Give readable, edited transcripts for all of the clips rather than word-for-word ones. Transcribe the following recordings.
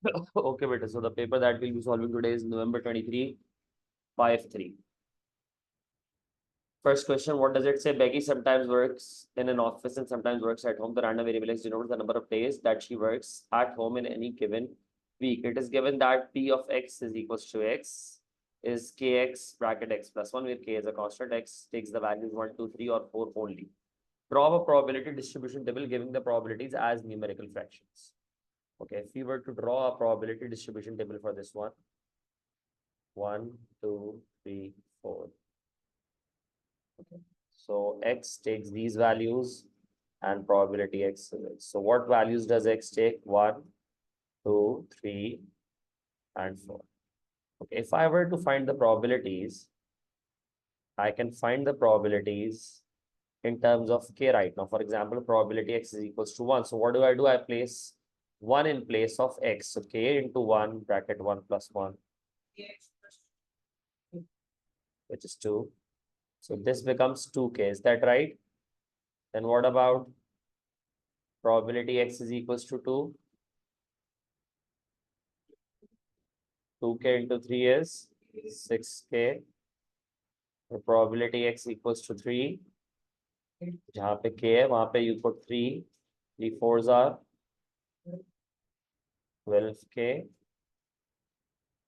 Okay, better. So the paper that we'll be solving today is November 23, 5-3. First question, what does it say? Becky sometimes works in an office and sometimes works at home. The random variable x denotes the number of days that she works at home in any given week. It is given that p of x is equals to x is kx bracket x plus 1, where k is a constant. X takes the values 1, 2, 3, or 4 only. Draw a probability distribution table giving the probabilities as numerical fractions. Okay, if we were to draw a probability distribution table for this one, 1, 2, 3, 4. Okay. So x takes these values and probability x is x. So what values does x take? 1, 2, 3, and 4. Okay, if I were to find the probabilities, I can find the probabilities in terms of k right now. For example, probability x is equals to 1. So what do? I place 1 in place of x. So k into 1 bracket 1 plus 1, which is 2. So this becomes 2k. Is that right? Then what about probability x is equals to 2? 2k into 3 is 6k. The probability x equals to 3. जहाँ पे k है वहाँ पे you put 3. 3 4s are 12k.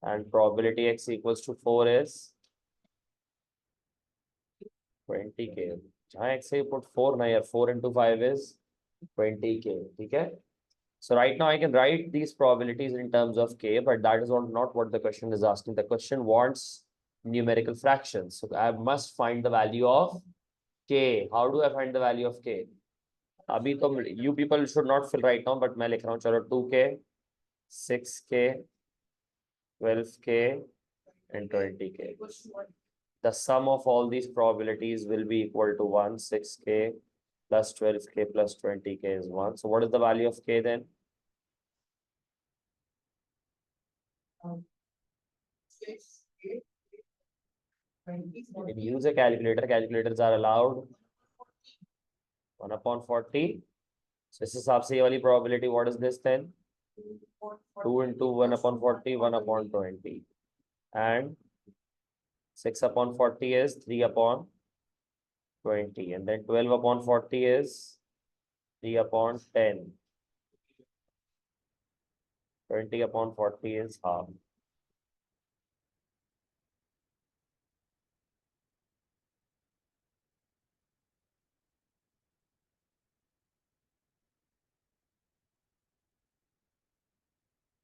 And probability x equals to 4 is 20k. जहाँ x है you put 4 ना यार. 4 into 5 is 20k. ठीक है? So right now I can write these probabilities in terms of k, but that is not what the question is asking. The question wants numerical fractions. So I must find the value of k. How do I find the value of k? अभी तो you people should not fill right now, but मैं लिख रहा हूँ. चलो 2k, 6k, 12k, and 20k. The sum of all these probabilities will be equal to 1. 6k plus 12k plus 20k is 1. So what is the value of k then? You can use a calculator. Calculators are allowed. 1/40. So इस हिसाब से ये वाली probability, what is this then? 2 into 1/40, 1/20. And 6/40 is 3/20. And then 12/40 is 3/10. 20/40 is half.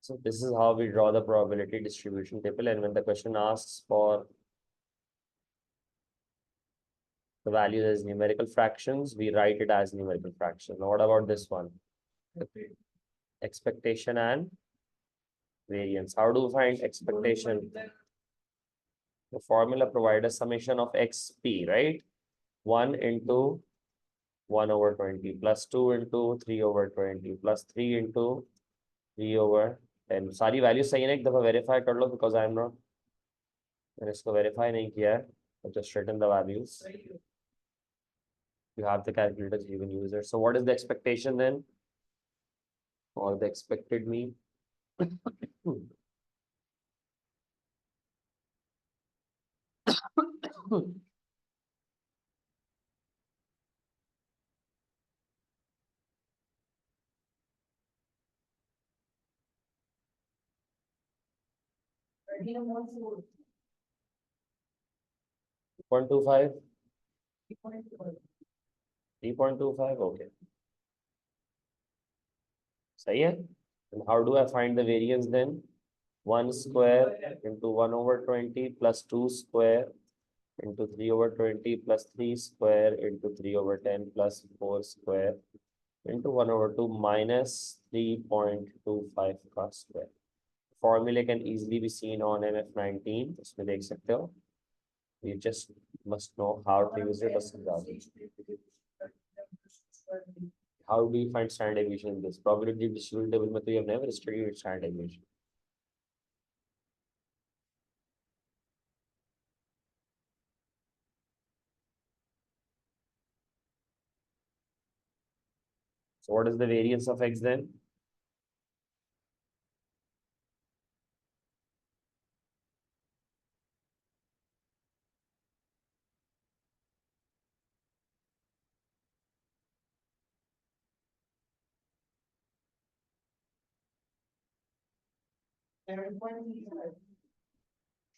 So this is how we draw the probability distribution table. And when the question asks for the values as numerical fractions, we write it as numerical fraction. Now, what about this one? Expectation and variance. How do we find expectation? The formula provides a summation of xp, right? 1 into 1/20 plus 2 into 3/20 plus 3 into 3/10. सारी values सही है ना? एक दफा verify कर लो, because I am not, मैंने इसको verify नहीं किया है. Just written the values. You have the calculators, you can use it. So what is the expectation then? Or the expected mean? 0.25? 3.25? Okay. सही है? And how do I find the variance then? 1 square into 1/20 plus 2 square into 3/20 plus 3 square into 3/10 plus 4 square into 1/2 minus 3.25 का square. Formula can easily be seen on MF19. इसमें देख सकते हो. You just must know how to use it. How do you find standard deviation in this? Probability distribution table में तो you have never studied standard deviation. So what is the variance of x then?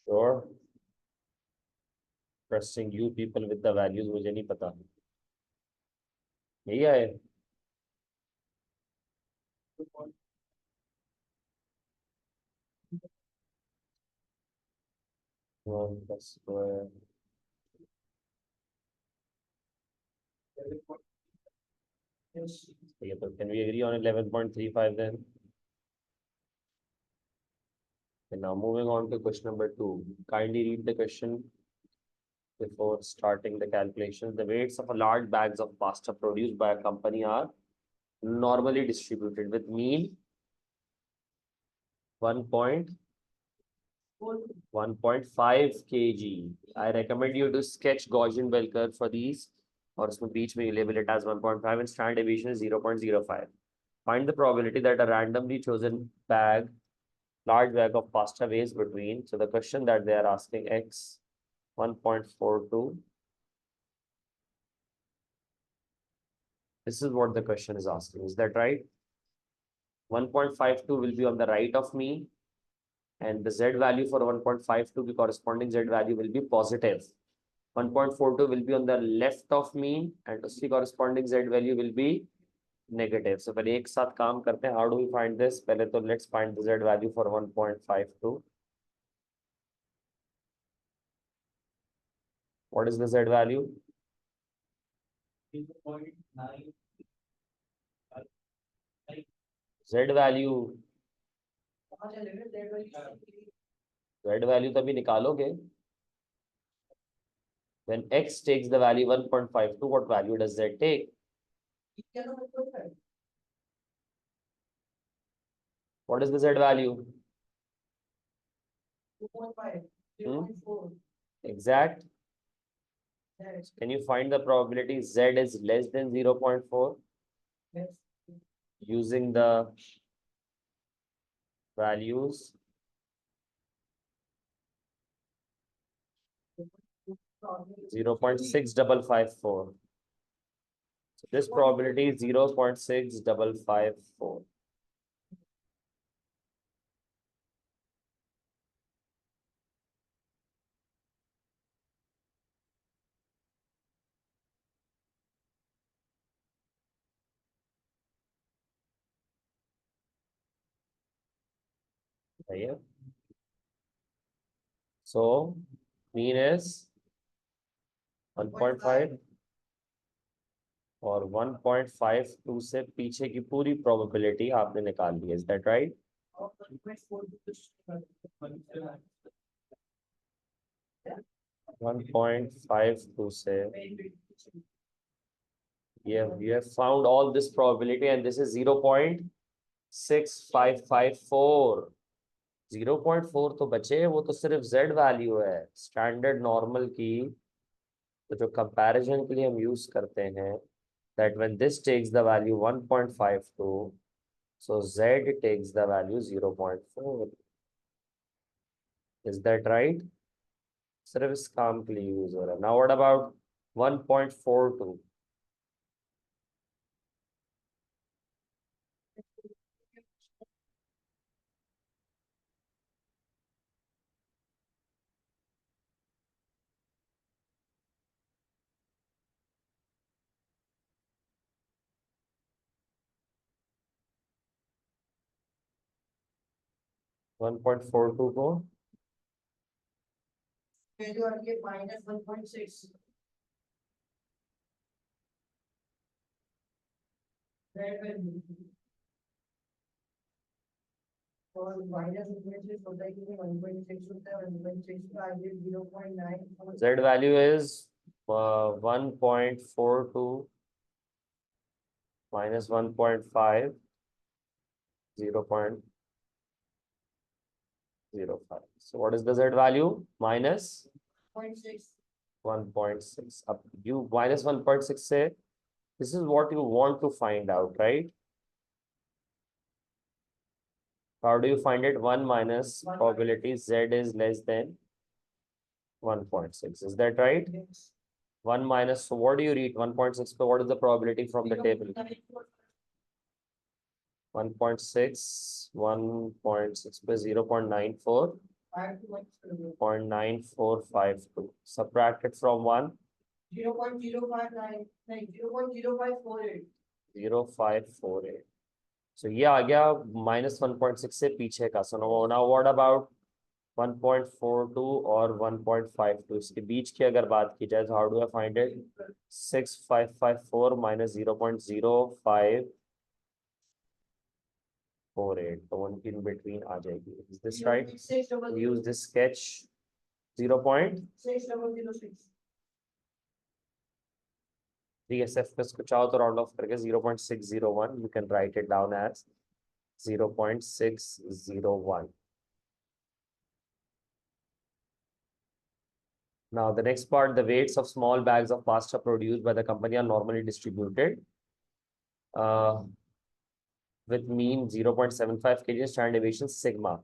Sure. Trusting you people with the values, मुझे नहीं पता. यही आए. One plus square. Yeah, so can we agree on 11.35 then? And now moving on to question number 2. Kindly read the question before starting the calculation. The weights of a large bags of pasta produced by a company are normally distributed with mean 1.5 kg. I recommend you to sketch Gaussian bell curve for these, or उसमें बीच में label it as 1.5 and standard deviation is 0.05. Find the probability that a randomly chosen large bag of pasta weighs between. So the question that they are asking x 1.42. This is what the question is asking. Is that right? 1.52 will be on the right of me, and the z value for 1.52, the corresponding z value will be positive. 1.42 will be on the left of me, and the corresponding z value will be negative. So पहले एक साथ काम करते हैं. How do we find this? पहले तो let's find the z value for 1.52. What is the z value? 0.9. Z value. Z value तभी निकालोगे. When x takes the value 1.52, what value does z take? What is the z value? 2.5. 2.4. Exact. Yes. Can you find the probability z is less than 0.4? Yes. Using the values. 0.6554. So this probability is 0.6554. Yeah. So mean is 1.5 और 1.52 से पीछे की पूरी probability आपने निकाल ली. Is that right? 1.52 से you have found all this probability, and this is 0.6554. 0.4 तो बचे, वो तो सिर्फ z वैल्यू है. स्टैंडर्ड नॉर्मल की तो जो कंपैरिजन के लिए हम यूज करते हैं, that when this takes the value 1.52, so z takes the value 0.4. Is that right? सिर्फ इस काम के लिए यूज हो रहा है. Now what about 1.42? -1.42 को -1.6 और -1.6 होता है क्योंकि 1.6 होता है. 1.6 का आगे 0.9. Z value is 1.42 minus 1.5, 0.05. So what is the Z value? Minus 1.6. Up you minus 1.6 say this is what you want to find out, right? How do you find it? 1 minus probability Z is less than 1.6. Is that right? Yes. 1 minus, so what do you read? 1.6, so what is the probability from the table? 1.6, 1.6 plus 0.94, 0.9452. Subtracted from 1, 0.0548. 0548. So ये आ गया -1.6 से पीछे का. So now what about 1.42 और 1.52? इसके बीच की अगर बात की जाए तो how do I find it? 6554 minus 0.0548. तो उनकी in between आ जाएगी. Is this right? Use this sketch. 0.6006. DSF plus कुछ चाहो तो round off करके 0.601. You can write it down as 0.601. Now the next part, the weights of small bags of pasta produced by the company are normally distributed with mean 0.75 kg standard deviation sigma.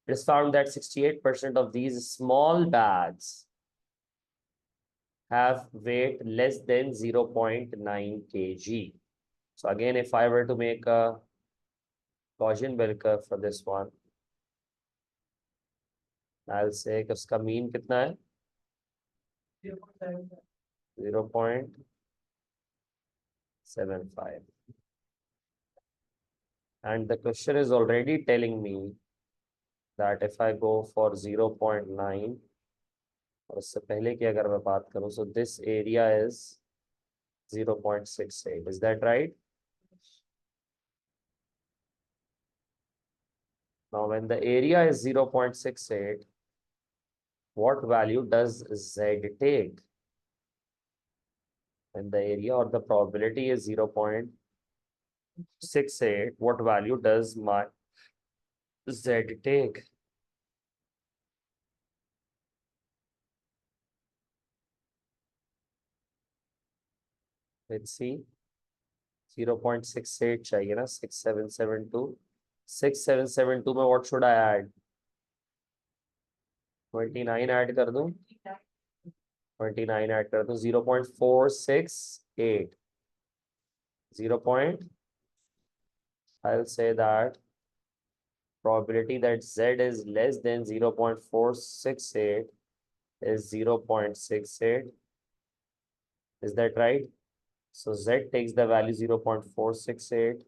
It is found that 68% of these small bags have weight less than 0.9 kg. So again, if I were to make a Gaussian bell curve for this one, I'll say कि उसका mean कितना है? 0.75. And the question is already telling me that if I go for 0.9, और उससे पहले की अगर मैं बात करूं, so this area is 0.68. Is that right? Now, when the area is 0.68, what value does Z take? When the area or the probability is 0.68, what value does my Z take? Let's see. 0.68 चाहिए ना, 6772. 6772 में what should I add? 29 add कर दूं? 29 add कर दूं. 0.468. 0. I'll say that probability that Z is less than 0.468 is 0.68. Is that right? So Z takes the value 0.468.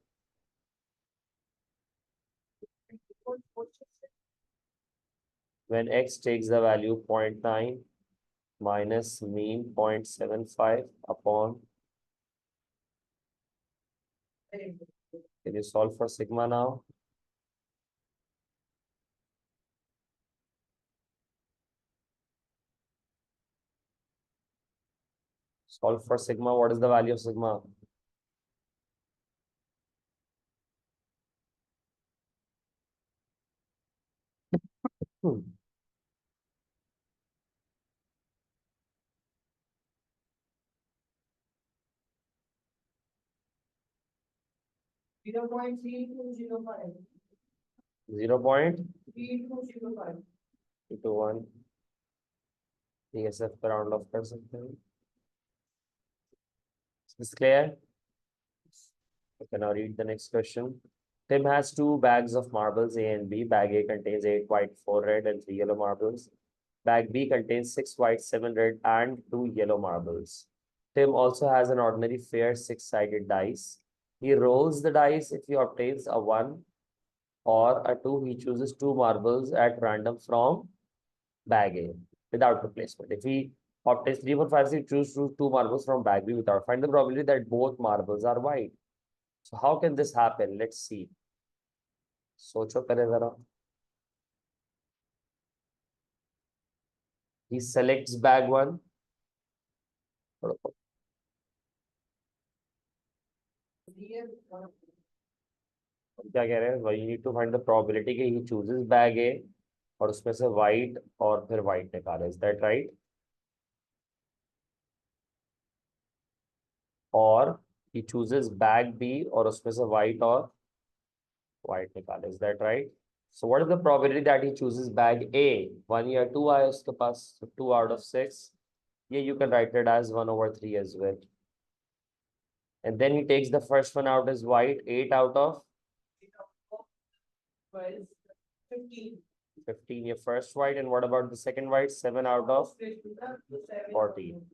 When X takes the value 0.9 minus mean 0.75 upon. Can you solve for sigma now? Solve for sigma. What is the value of sigma? Hmm. Zero point 3205. 0.3221. DSF पर round off कर सकते हैं. Is this clear? Okay, now read the next question. Tim has 2 bags of marbles A and B. Bag A contains 8 white, 4 red, and 3 yellow marbles. Bag B contains 6 white, 7 red, and 2 yellow marbles. Tim also has an ordinary fair 6-sided dice. He rolls the dice. If he obtains a 1 or a 2, he chooses 2 marbles at random from bag A without replacement. If he obtains 3, 4, 5, 6, choose 2 marbles from bag B without. Find the probability that both marbles are white. So how can this happen? Let's see. सोचो पहले जरा. He selects bag 1. क्या कह रहे हैं? You need to find the probability कि he chooses bag A और उसमें से white और फिर white निकाले. Is that right? और he chooses bag B और उसमें से white और white निकाले. Is that right? So what is the probability that he chooses bag A? 1 या 2 आए उसके पास. So 2 out of 6. Yeah, you can write it as 1/3 as well. And then he takes the first one out as white, 8 out of 12, 15. 15 your first white, and what about the second white? 7 out of 14.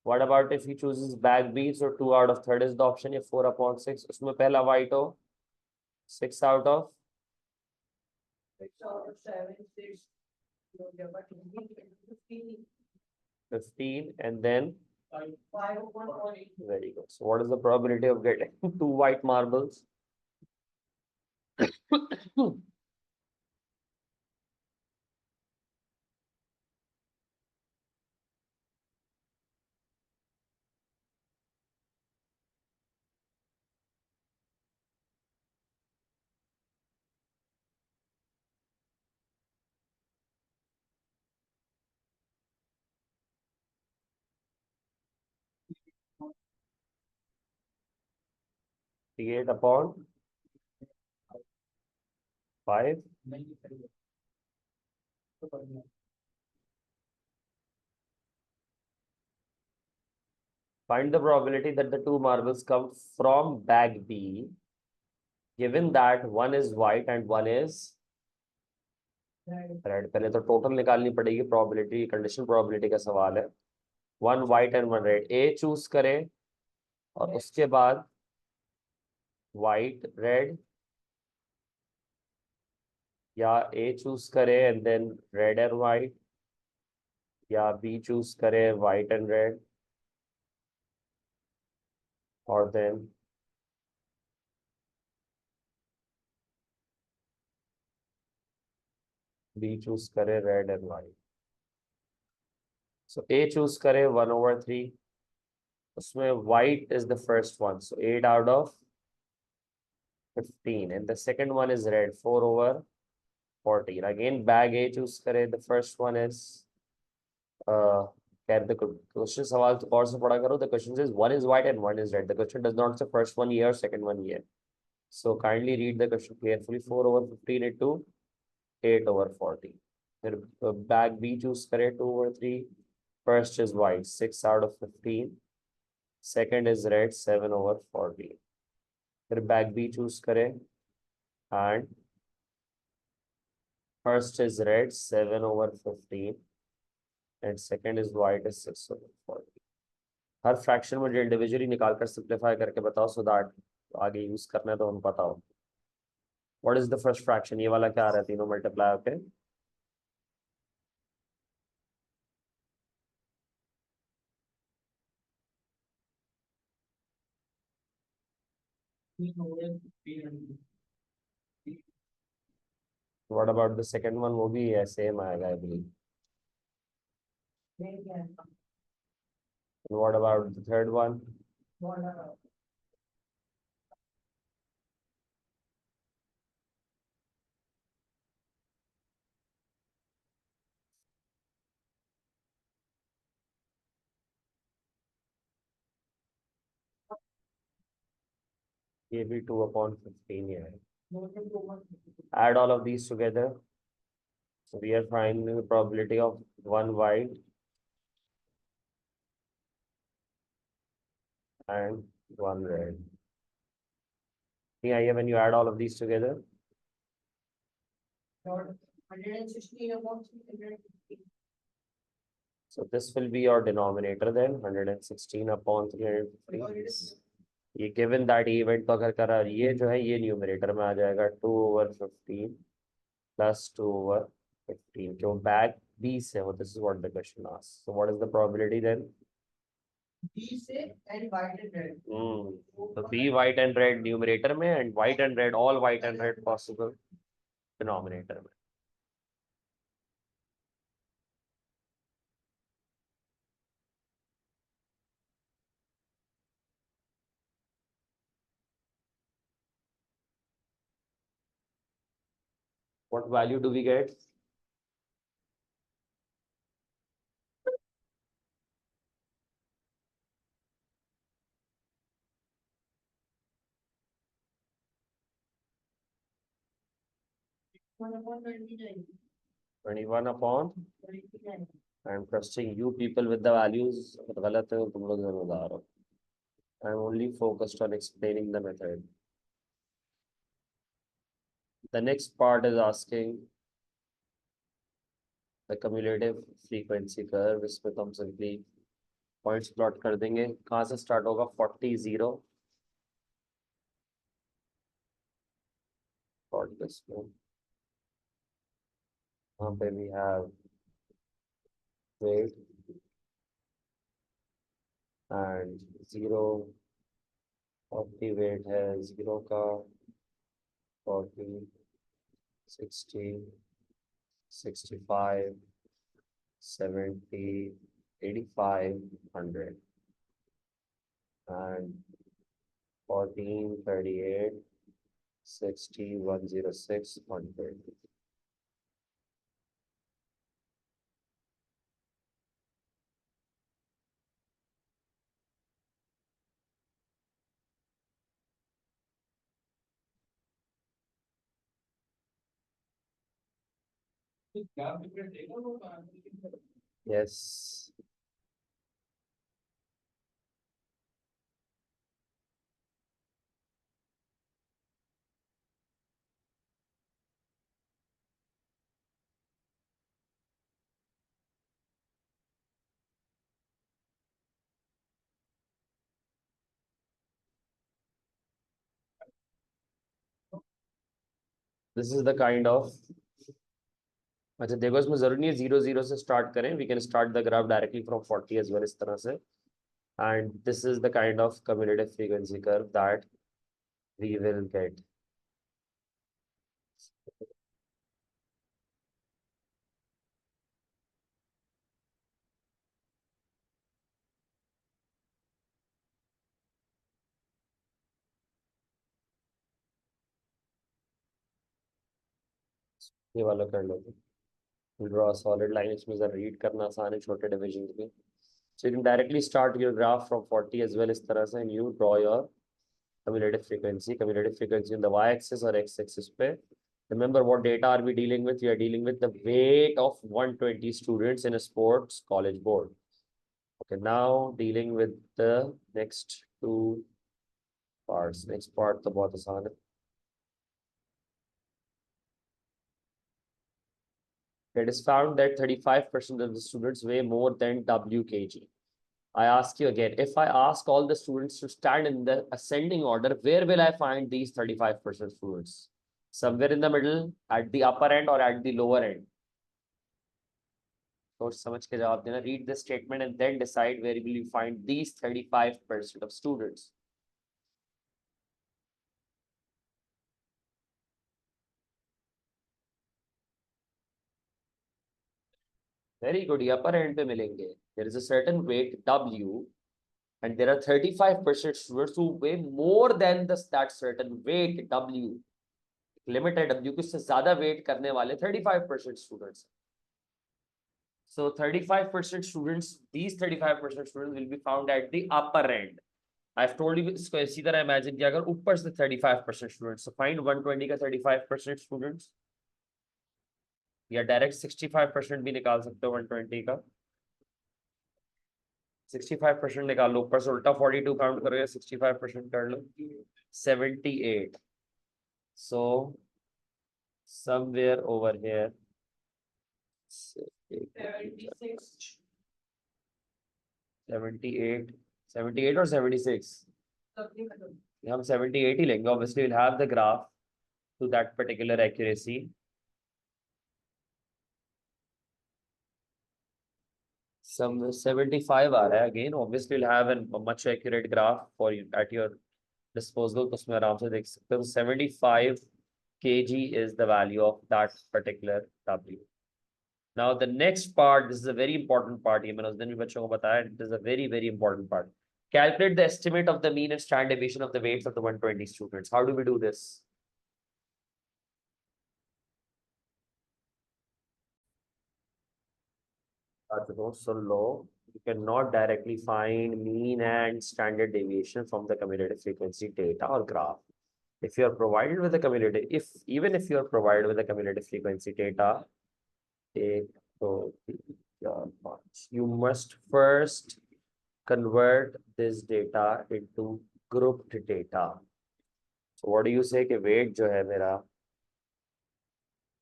What about if he chooses back B? So 2 out of third is the option. ये 4/6. उसमें पहला white हो 6 out of 6 out of 7, 6. 15. 15, and then 5 upon 40. very good. So what is the probability of getting 2 white marbles? Eight upon 5. Find the probability that the 2 marbles come from bag B, given that one is white and one is red. पहले तो total निकालनी पड़ेगी, probability conditional probability का सवाल है. 1 white and 1 red. A choose करें और उसके बाद white red, या A चूज करे and then red and white, या B चूज करे white and red, और then B चूज करे red and white. So A choose करे 1/3. उसमें white is the first one, so 8 out of 15, and the second one is red, 4/14. Again bag A choose करे, the first one is the question सवाल तो और से पढ़ा करो. The question says one is white and one is red. The question does not say first one here, second one here. So kindly read the question carefully. 4/15 into 8/14. फिर bag B choose करे 2/3. First is white, 6 out of 15. Second is red, 7/14. फिर bag B choose करे and first is red, 7/15, and second is white, is 6/14. Her fraction में individually निकाल कर simplify करके बताओ, so that आगे यूज करना है तो हम पता हो. What is the first fraction? ये वाला क्या आ रहा है तीनों मल्टीप्लाई होके? What about the second one? वो भी है सेम आएगा I believe. What about the third one? ये भी 2/15 ही है. Add all of these together. So we are finding the probability of one white and one red. Yeah, when you add all of these together, 116 upon 360. so this will be your denominator then, 116 upon 350. ये given that event तो अगर करा, ये जो है ये numerator में आ जाएगा 2/15 plus 2/15. क्यों? बैक B से हो. This is what the question asks. So what is the probability then? B से and white and red. So B white and red numerator में, and white and red, all white and red possible denominator में. What value do we get? One upon 29. 21 upon. 29. I'm trusting you people with the values. अगर गलत है तो तुम लोग जिम्मेदार हो. I'm only focused on explaining the method. The next part is asking the cumulative frequency curve. इसमें तो हम simply points plot कर देंगे. कहाँ से start होगा? 40 0 for this one. वहाँ पे we have weight and 0. 40 weight है 0 का. 40 60 65 70 85 100 and 14 38 60 106 100. Yes. This is the kind of. अच्छा देखो इसमें जरूरी नहीं है 0 0 से स्टार्ट करें. We can start the graph directly from 40 as well इस तरह से. And this is the kind of cumulative frequency curve that we will get. ये वाला कर लो. Draw a solid line. इसमें जरा read करना आसान है छोटे divisions में. So you can directly start your graph from 40 as well इस तरह से, and you draw your cumulative frequency in the y-axis or x-axis पे. Remember what data are we dealing with? We are dealing with the weight of 120 students in a sports college board. Okay, now dealing with the next two parts. Next part तो बहुत आसान है. It is found that 35% of the students weigh more than WkG. I ask you again, if I ask all the students to stand in the ascending order, where will I find these 35% students? Somewhere in the middle, at the upper end or at the lower end? So समझ के जवाब देना. Read the statement and then decide where will you find these 35% of students. Very good. ये upper end पे मिलेंगे. There is a certain weight W and there are 35% students who weigh more than that certain weight W. Limited W को इससे ज़्यादा weight करने वाले 35% students. So 35% students, these 35% students will be found at the upper end. I've told you इसको इसी तरह imagine किया अगर ऊपर से 35% students. So find 120 का 35% students. या डायरेक्ट 65% भी निकाल सकते हो 120 का. 65% निकाल लो. ऊपर से उल्टा 42 काउंट करोगे 65% कर लो 78. So somewhere over here 76. 78 78 or 76. हम 78 ही लेंगे. Obviously we'll have the graph to that particular accuracy. Some 75 आ रहा है. Again obviously we'll have a much accurate graph for you at your disposal. तो उसमें आराम से देख सकते हो. 75 kg is the value of that particular W. Now the next part, this is a very important part. ये मैंने उस दिन भी बच्चों को बताया. This is a very very important part. Calculate the estimate of the mean and standard deviation of the weights of the 120 students. How do we do this? So low, you cannot directly find mean and standard deviation from the cumulative frequency data or graph. If you are provided with the cumulative, even if you are provided with the cumulative frequency data, you must first convert this data into grouped data. So what do you say कि weight जो है मेरा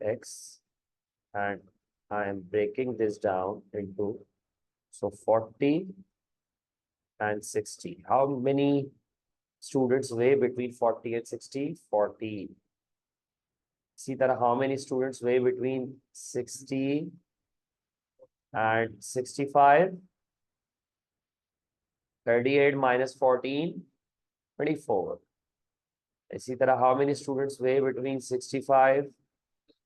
x, and I am breaking this down into, so 40 and 60. How many students weigh between 40 and 60? 40. See that how many students weigh between 60 and 65? 38 minus 14, 24. I see that how many students weigh between 65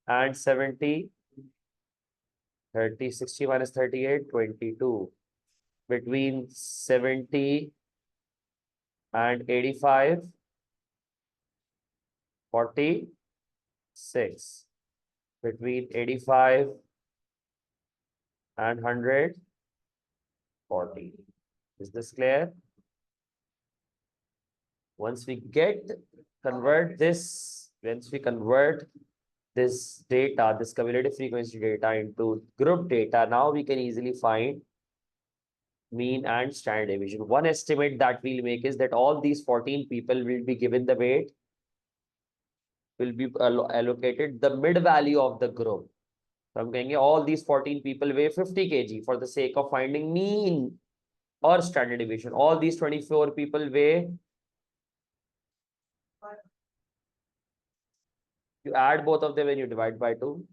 and 70? 60 minus 38, 22. Between 70 and 85, 46. Between 85 and 100, 40. Is this clear? Once we convert this data, this cumulative frequency data into group data, now we can easily find mean and standard deviation. One estimate that we'll make is that all these 14 people will be given the weight, will be allocated the mid value of the group. So I'm saying all these 14 people weigh 50 kg for the sake of finding mean or standard deviation. All these 24 people weigh, you add both of them and you divide by 2.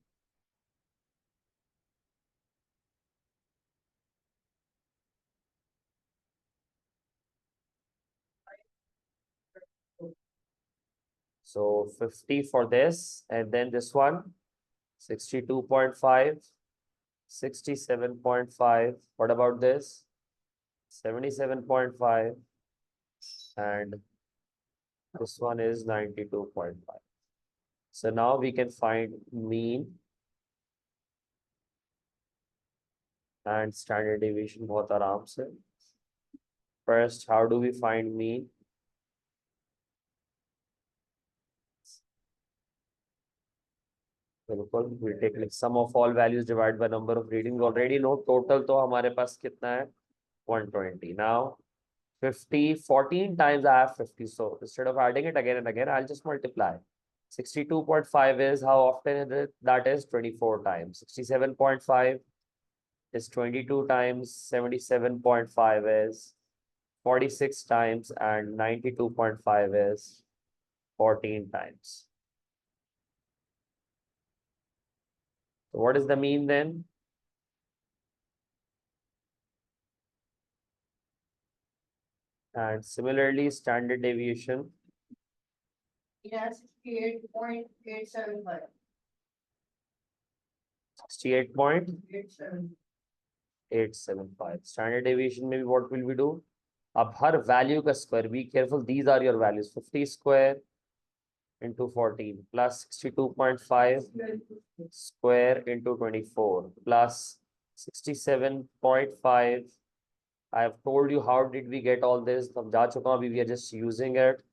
So 50 for this, and then this one, 62.5, 67.5. What about this? 77.5, and this one is 92.5. So now we can find mean and standard deviation both आराम से. First, how do we find mean? बिल्कुल, we take like sum of all values divided by number of readings. Already know total तो हमारे पास कितना है? 120. Now 50, 14 times I have 50. So instead of adding it again and again, I'll just multiply. 62.5 is how often is it? That is 24 times. 67.5 is 22 times. 77.5 is 46 times, and 92.5 is 14 times. So what is the mean then? And similarly, standard deviation. Yes, 68.875. 68.875. Standard deviation, maybe what will we do? अब हर value का square, be careful, these are your values. 50 square into 14 plus 62.5 square into 24 plus 67.5. I have told you how did we get all this. अब जा चुका हूं, we are just using it.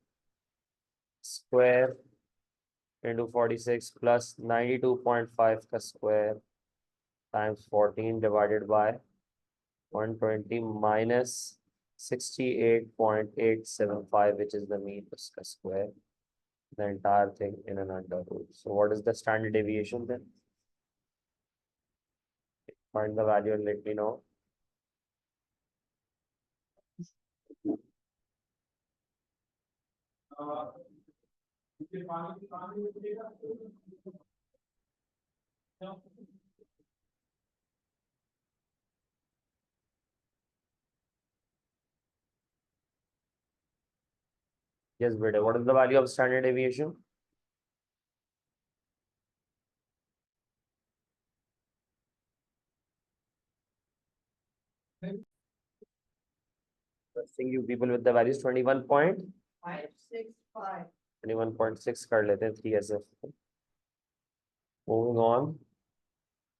Square into 46 plus 92.5 का square times 14 divided by 120 minus 68.875, which is the mean uska square. The entire thing in an under root. So what is the standard deviation then? Find the value and let me know. Yes, beta. What is the value of standard deviation? Seeing you people with the values 565. 21.6 कर लेते हैं 3SF. Moving on.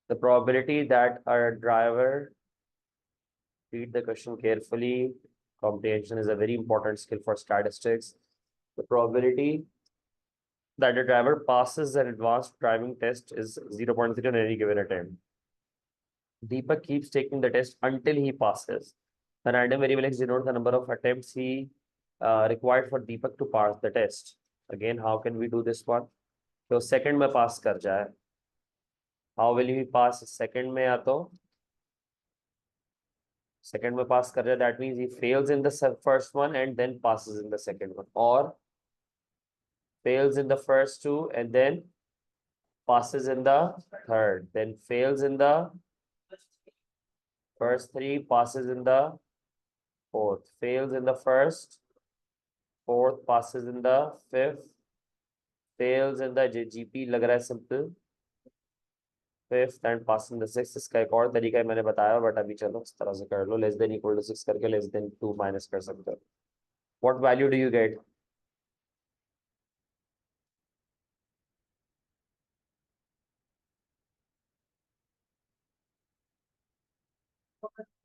The probability that a driver, read the question carefully. Comprehension is a very important skill for statistics. The probability that a driver passes an advanced driving test is 0.0 in any given attempt. Deepak keeps taking the test until he passes. The random variable x denotes the number of attempts he required for Deepak to pass the test. Again, how can we do this one? So second में pass कर जाए. How will he pass second में, या तो second में pass कर रहे, that means he fails in the first one and then passes in the second one, or fails in the first two and then passes in the third, then fails in the first three, passes in the fourth, fails in the first, fourth, passes in the fifth, fails in the GP लग रहा है simple, fifth and passes in the sixth. इसका एक और तरीका है, मैंने बताया, बट अभी चलो इस तरह से कर लो, लेस देन इक्वल टू 6 करके लेस देन 2 माइनस कर सकते हो. What value do you get?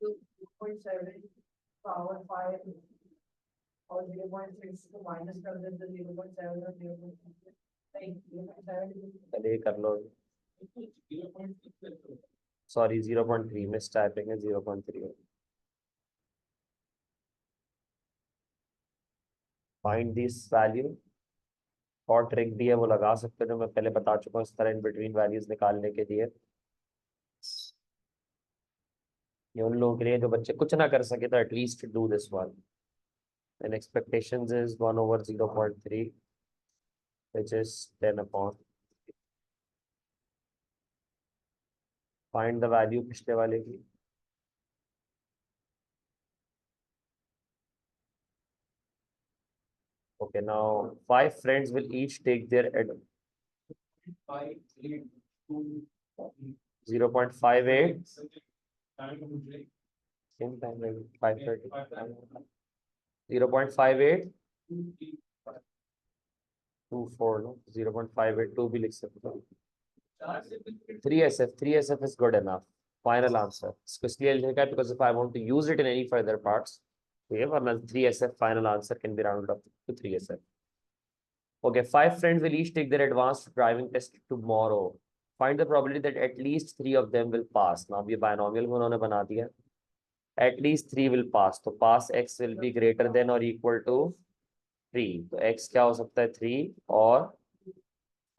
Two point seven power five और 0.6 को माइनस कर देते 0.7 और 0.7 चलिए कर लो. सॉरी 0.3 मिस टाइपिंग है, 0.3. Find this value. और ट्रिक भी है वो लगा सकते हो, जो मैं पहले बता चुका हूँ इस तरह इन बिटवीन वैल्यूज निकालने के लिए. ये उन लोगों के लिए जो बच्चे कुछ ना कर सके तो at least do this one. And expectations is 1/0.3 which is 10 upon. Find the value पिछले वाले की. Okay, now 5 friends will each take their 0.58. Same time like 5:30. 0.58 24, no? 0.582 भी लिख सकते हो. 3SF is good enough. Final answer. इसको इसलिए लिखा है because if I want to use it in any further parts, वरना 3SF final answer can be rounded up to 3SF. Okay, 5 friends will each take their advanced driving test tomorrow. Find the probability that at least 3 of them will pass. Now ये binomial में उन्होंने बना दिया. At least 3 will pass. तो pass x will be greater than or equal to 3. तो x क्या हो सकता है 3 और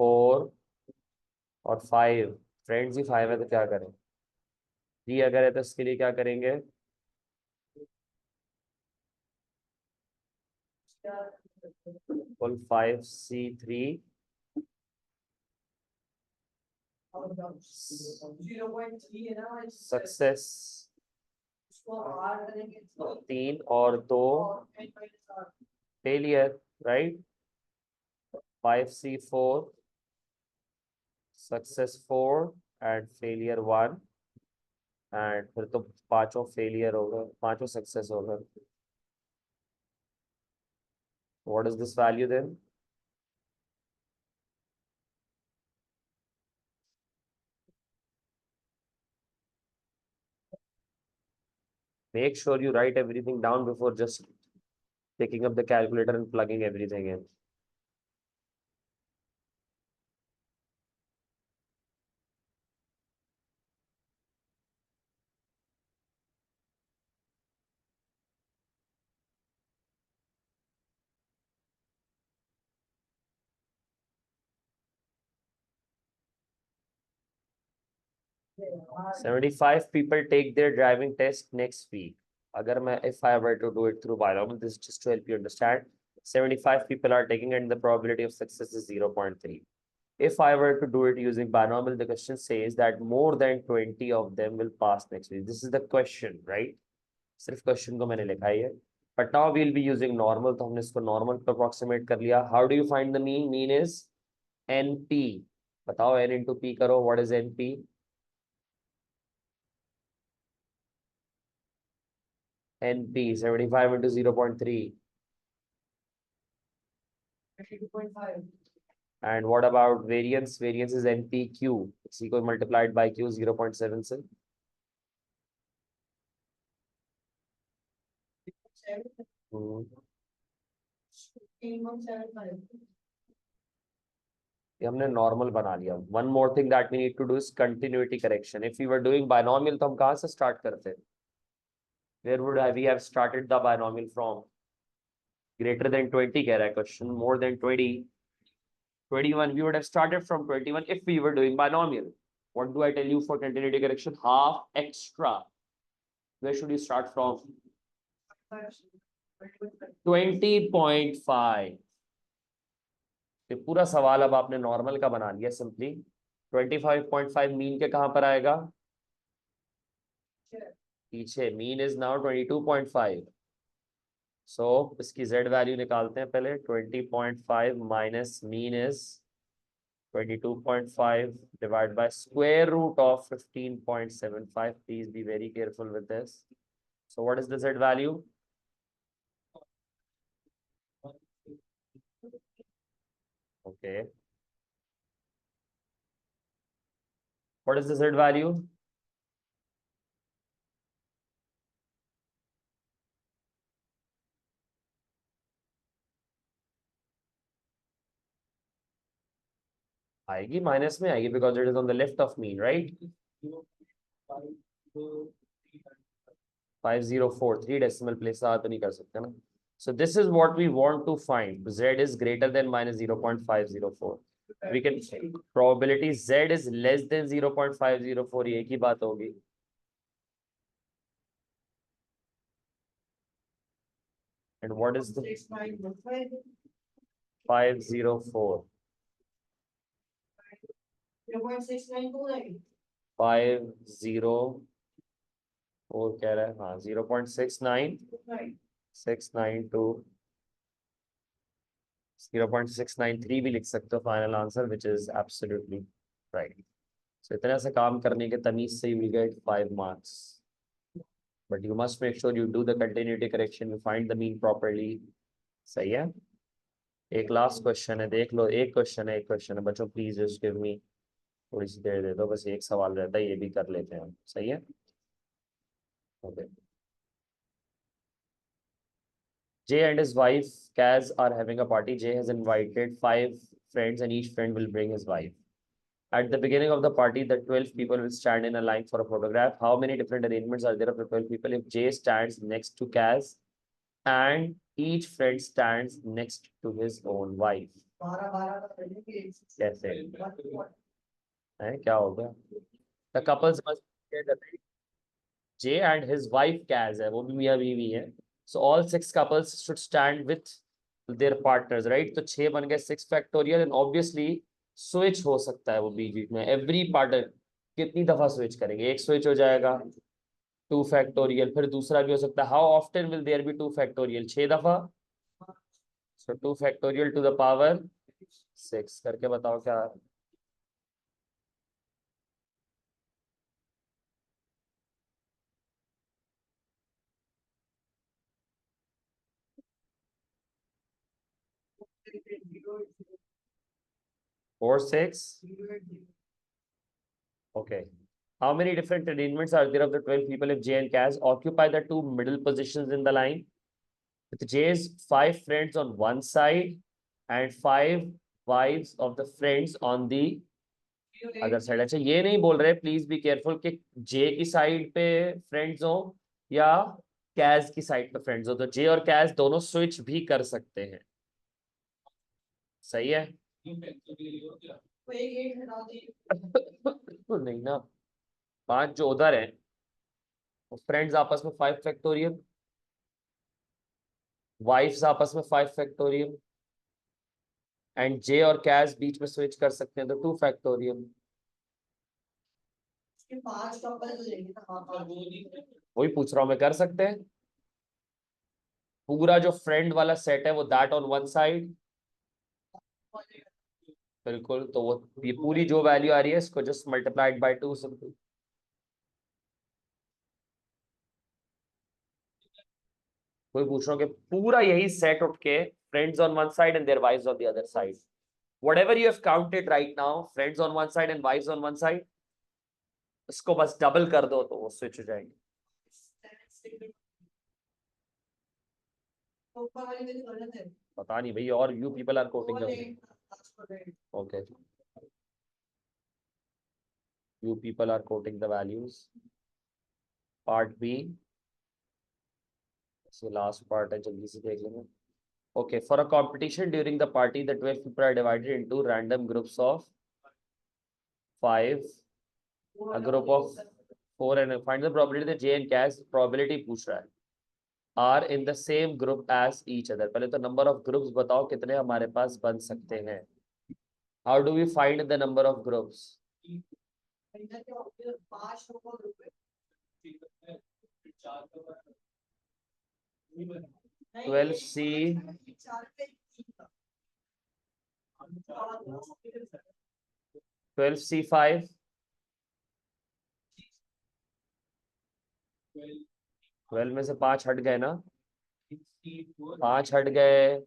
4 और 5. फ्रेंड्स ही 5 है तो क्या करें? 3 अगर है तो इसके लिए क्या करेंगे? full 5C3 0.3 है ना सक्सेस. 3 और 2 failure, right. 5C4 success 4 and failure 1, and फिर तो पांचों फेलियर हो गए, पांचों सक्सेस हो गए. What is this value then? Make sure you write everything down before just picking up the calculator and plugging everything in. Yeah. 75 people take their driving test next week. Agar मैं, if I were to do it through binomial, this is just to help you understand. 75 people are taking it and the probability of success is 0.3. If I were to do it using binomial, the question says that more than 20 of them will pass next week. This is the question, right? सिर्फ question को मैंने लिखा है. But now we'll be using normal, तो हमने इसको normal पे approximate कर लिया. How do you find the mean? Mean is NP. बताओ N into P करो. What is NP? NP 75 into 0.3. 2.5 And what about variance? Variance is NPQ. It's equal multiplied by Q 0.7 से. 15.75 ये हमने normal बना लिया. One more thing that we need to do is continuity correction. If you were doing binomial तो हम कहाँ से start करते? Where would we have started the binomial from? Greater than 20 कह रहा है question. More than 20, 21 we would have started from 21 if we were doing binomial. What do I tell you for continuity correction? Half extra. Where should you start from? 20.5. ये पूरा सवाल अब आपने normal का बना लिया सिंपली. 25.5 मीन के कहां पर आएगा? पीछे. Mean is now 22.5. सो इसकी z वैल्यू निकालते हैं पहले. 20.5 minus mean is 22.5 divided by square root of 15.75. Please be very careful with this. So what is the z value? Okay. What is the z value? आएगी minus में आएगी because it is on the left of mean, right? 504. 3 decimal place तो नहीं कर सकते ना. So this is what we want to find. Z is greater than minus 0.504. We can probability Z is less than 0.504. ये एक ही बात होगी. And what is the 504? 504 कह रहा है. हाँ 0.69 0.693 भी लिख सकते हो final answer, which is absolutely right. So इतना से काम करने के तमीज से you will get 5 marks. But you must make sure you do the continuity correction, you find the mean properly. सही है. एक लास्ट क्वेश्चन है, देख लो. एक क्वेश्चन है बच्चों. प्लीज जस्ट गिव मी थोड़ी सी देर दे दो. बस एक सवाल रहता है, ये भी कर लेते हैं हम. सही है. Okay. Jay and his wife Kaz are having a party. Jay has invited 5 friends and each friend will bring his wife. At the beginning of the party, the 12 people will stand in a line for a photograph. How many different arrangements are there of the 12 people if Jay stands next to Kaz and each friend stands next to his own wife? कैसे है, क्या हो गया? The couples must get a Jay and his wife Kaz है, वो भी मियाँ बीवी है. So all 6 couples should stand with their partners, right? तो 6 बन गए 6 factorial and obviously switch हो सकता है वो बीच बीच में. Every partner कितनी दफा switch करेंगे? एक switch हो जाएगा 2 factorial, फिर दूसरा भी हो सकता है. How often will there be 2 factorial? 6 दफा. So 2 factorial to the power 6 करके बताओ क्या. 4 6. Okay. How many different arrangements are there of the 12 people if J and Kaz occupy the 2 middle positions in the line? With J's 5 friends on one side and 5 wives of the friends on the other side. अच्छा ये नहीं बोल रहे, please be careful कि J की side पे friends हो या Kaz की साइड पे फ्रेंड्स हो. तो J और Kaz दोनों स्विच भी कर सकते हैं. सही है. नहीं ना, 5 जो उधर है फ्रेंड्स आपस में 5 फैक्टोरियल, वाइफ्स आपस में 5 फैक्टोरियल एंड J और Kaz बीच में स्विच कर सकते हैं तो 2 फैक्टोरियल. वही पूछ रहा हूं मैं, कर सकते हैं. पूरा जो फ्रेंड वाला सेट है वो दैट ऑन वन साइड. बिल्कुल. तो वो ये पूरी जो वैल्यू आ रही है इसको जस्ट मल्टीप्लाइड बाय 2 सिंपल. कोई पूछ रहा हूँ कि पूरा यही सेट उठ के friends on one side and their wives on the other side. Whatever you have counted right now, friends on one side and wives on one side, इसको बस डबल कर दो तो वो स्विच हो जाएंगे. पता नहीं भाई. और you people are quoting them. Okay. You people are quoting the values. Part B. So last part है, जल्दी से देख लेंगे. Okay, for a competition during the party, the 12 people are divided into random groups of 5 a group of 4 and find the probability that J and K probability पूछ रहा है are in the same group as each other. पहले तो number of groups बताओ कितने हमारे पास बन सकते हैं. How do we find the number of groups? 12C 12C5 12 में से 5 हट गए ना, 5 हट गए,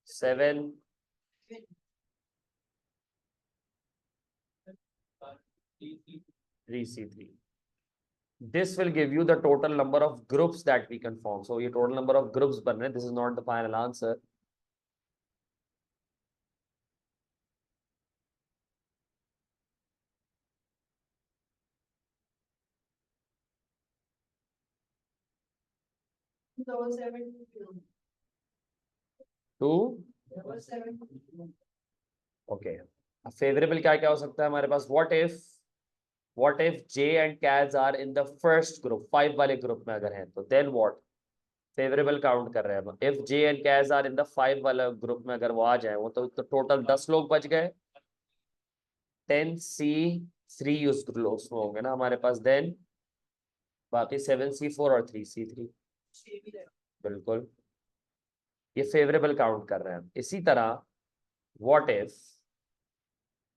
7 3C3. This will give you the total number of groups that we can form. So ये total number of groups बन रहे हैं. This is not the final answer. Two. Okay. Favorable क्या क्या हो सकता है हमारे पास? What if J and Kaz are in the first group? 5 वाले ग्रुप में अगर हैं तो then what? फेवरेबल काउंट कर रहे हैं हम. If J and Kaz are in the 5 वाला ग्रुप में अगर वो आ जाए वो तो टोटल 10 लोग बच गए. 10C3 उस ग्रुप में होंगे ना हमारे पास. देन बाकी 7C4 और 3C3. बिल्कुल ये फेवरेबल काउंट कर रहे हैं. इसी तरह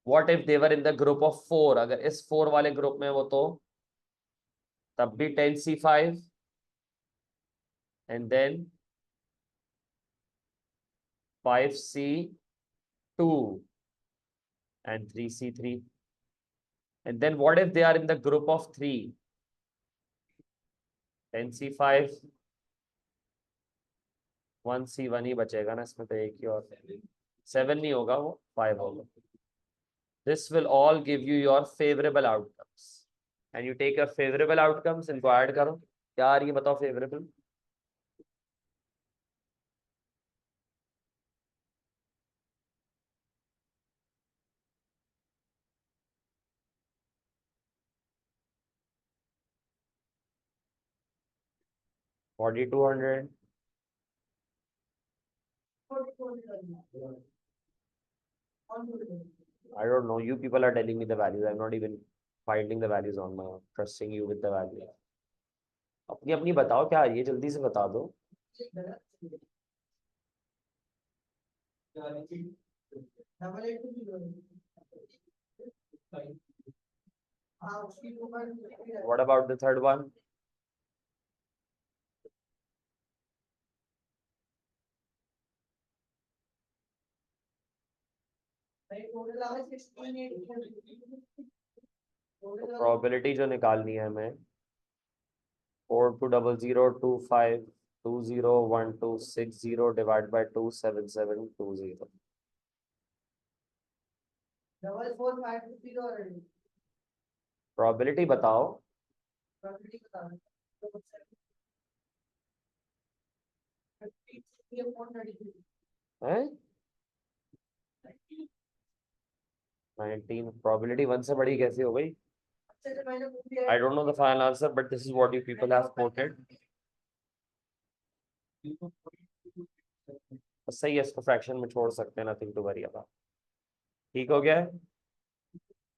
what if they were in the group of 4? अगर इस 4 वाले ग्रुप में वो तो तब भी 10C5 and then 5C2 and 3C3. And then what if they are in the group of 3? 10C5 1C1 ही बचेगा ना इसमें तो एक ही और. 7 नहीं होगा वो 5 होगा. This will all give you your favorable outcomes. And you take your favorable outcomes इनको ऐड करो. क्या आ रही है बताओ favorable? $4,200. I don't know. You people are telling me the values. I'm not even finding the values on my own. Trusting you with the values. अपनी अपनी बताओ क्या आ रही है, जल्दी से बता दो. What about the third one? Probability जो निकालनी है हमें 420025201260 divided by 27720. Probability बताओ. हैं 19. Probability 1 से बड़ी कैसे हो गई? I don't know the final answer, but this is what you people have quoted. सही है, इसको फ्रैक्शन में छोड़ सकते हैं. nothing to worry about. ठीक हो गया है.